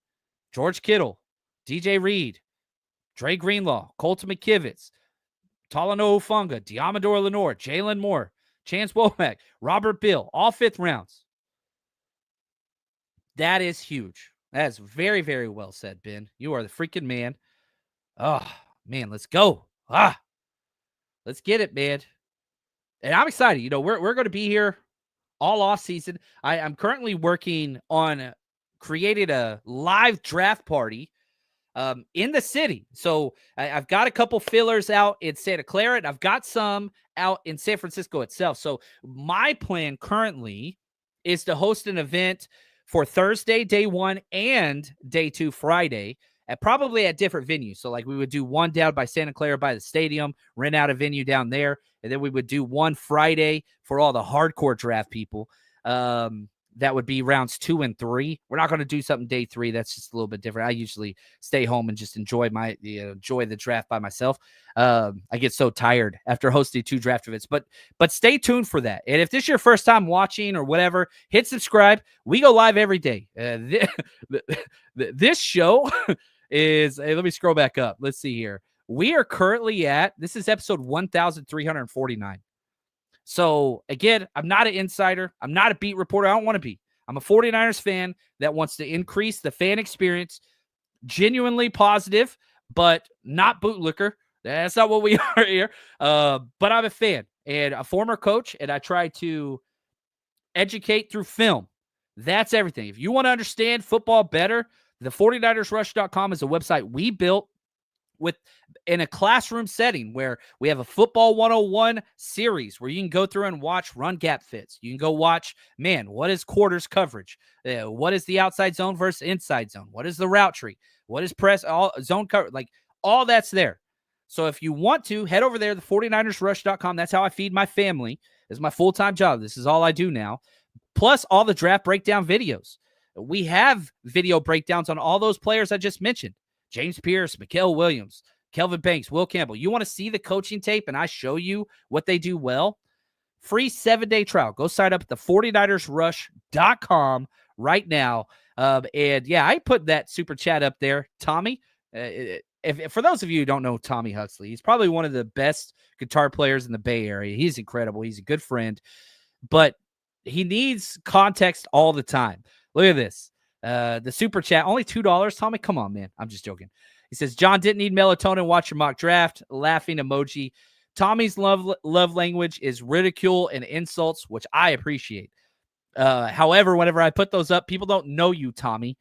George Kittle, DJ Reed, Dre Greenlaw, Colton McKivitz, Talanoa Hufanga, Diamador Lenore, Jalen Moore, Chance Womack, Robert Bill, all fifth rounds. That is huge. That is very, very well said, Ben. You are the freaking man. Oh, man, let's go. Let's get it, man. And I'm excited. We're going to be here all off season. I'm currently working on creating a live draft party in the city. So I've got a couple fillers out in Santa Clara, and I've got some out in San Francisco itself. So my plan currently is to host an event for Thursday, day 1, and day 2, Friday, probably at different venues. So like we would do one down by Santa Clara by the stadium, rent out a venue down there. And then we would do one Friday for all the hardcore draft people. That would be rounds 2 and 3. We're not going to do something day 3. That's just a little bit different. I usually stay home and just enjoy the draft by myself. I get so tired after hosting 2 draft events, but stay tuned for that. And if this is your first time watching or whatever, hit subscribe. We go live every day. This show is, let me scroll back up. Let's see here. We are currently this is episode 1,349. So, again, I'm not an insider. I'm not a beat reporter. I don't want to be. I'm a 49ers fan that wants to increase the fan experience, genuinely positive, but not bootlicker. That's not what we are here. But I'm a fan and a former coach, and I try to educate through film. That's everything. If you want to understand football better, the 49ersrush.com is a website we built. in a classroom setting where we have a football 101 series where you can go through and watch run gap fits. You can go watch, man, what is quarters coverage? What is the outside zone versus inside zone? What is the route tree? What is press all zone cover? Like all that's there. So if you want to, head over there, the 49ersrush.com. That's how I feed my family. This is my full-time job. This is all I do now. Plus all the draft breakdown videos. We have video breakdowns on all those players I just mentioned. James Pierce, Mikael Williams, Kelvin Banks, Will Campbell. You want to see the coaching tape and I show you what they do well? Free 7-day trial. Go sign up at the 49ersrush.com right now. And yeah, I put that super chat up there. Tommy, if for those of you who don't know Tommy Huxley, he's probably one of the best guitar players in the Bay Area. He's incredible. He's a good friend, but he needs context all the time. Look at this. The super chat, only $2. Tommy, come on, man. I'm just joking. He says, John didn't need melatonin. Watch your mock draft. Laughing emoji. Tommy's love language is ridicule and insults, which I appreciate. However, whenever I put those up, people don't know you, Tommy.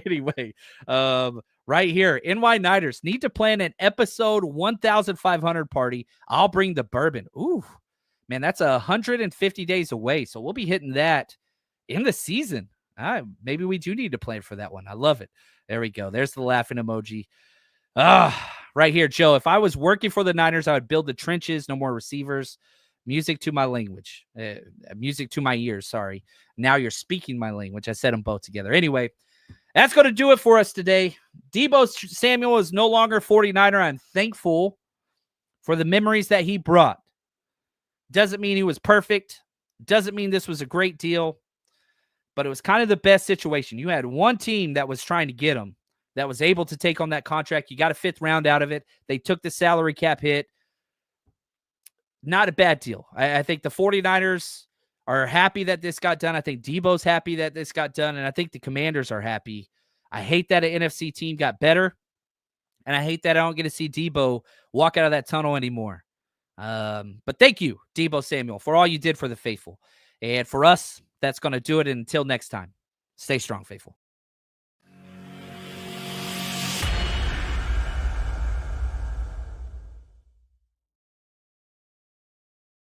Anyway, right here, NY Niners need to plan an episode 1,500 party. I'll bring the bourbon. Ooh, man, that's 150 days away. So we'll be hitting that in the season. Maybe we do need to plan for that one. I love it. There we go. There's the laughing emoji. Right here, Joe. If I was working for the Niners, I would build the trenches. No more receivers. Music to my language. Music to my ears. Sorry. Now you're speaking my language. I said them both together. Anyway, that's going to do it for us today. Deebo Samuel is no longer 49er. I'm thankful for the memories that he brought. Doesn't mean he was perfect. Doesn't mean this was a great deal. But it was kind of the best situation. You had one team that was trying to get him, that was able to take on that contract. You got a 5th round out of it. They took the salary cap hit. Not a bad deal. I think the 49ers are happy that this got done. I think Deebo's happy that this got done. And I think the Commanders are happy. I hate that an NFC team got better. And I hate that I don't get to see Deebo walk out of that tunnel anymore. But thank you, Deebo Samuel, for all you did for the faithful. And for us, that's going to do it. And until next time, stay strong, faithful.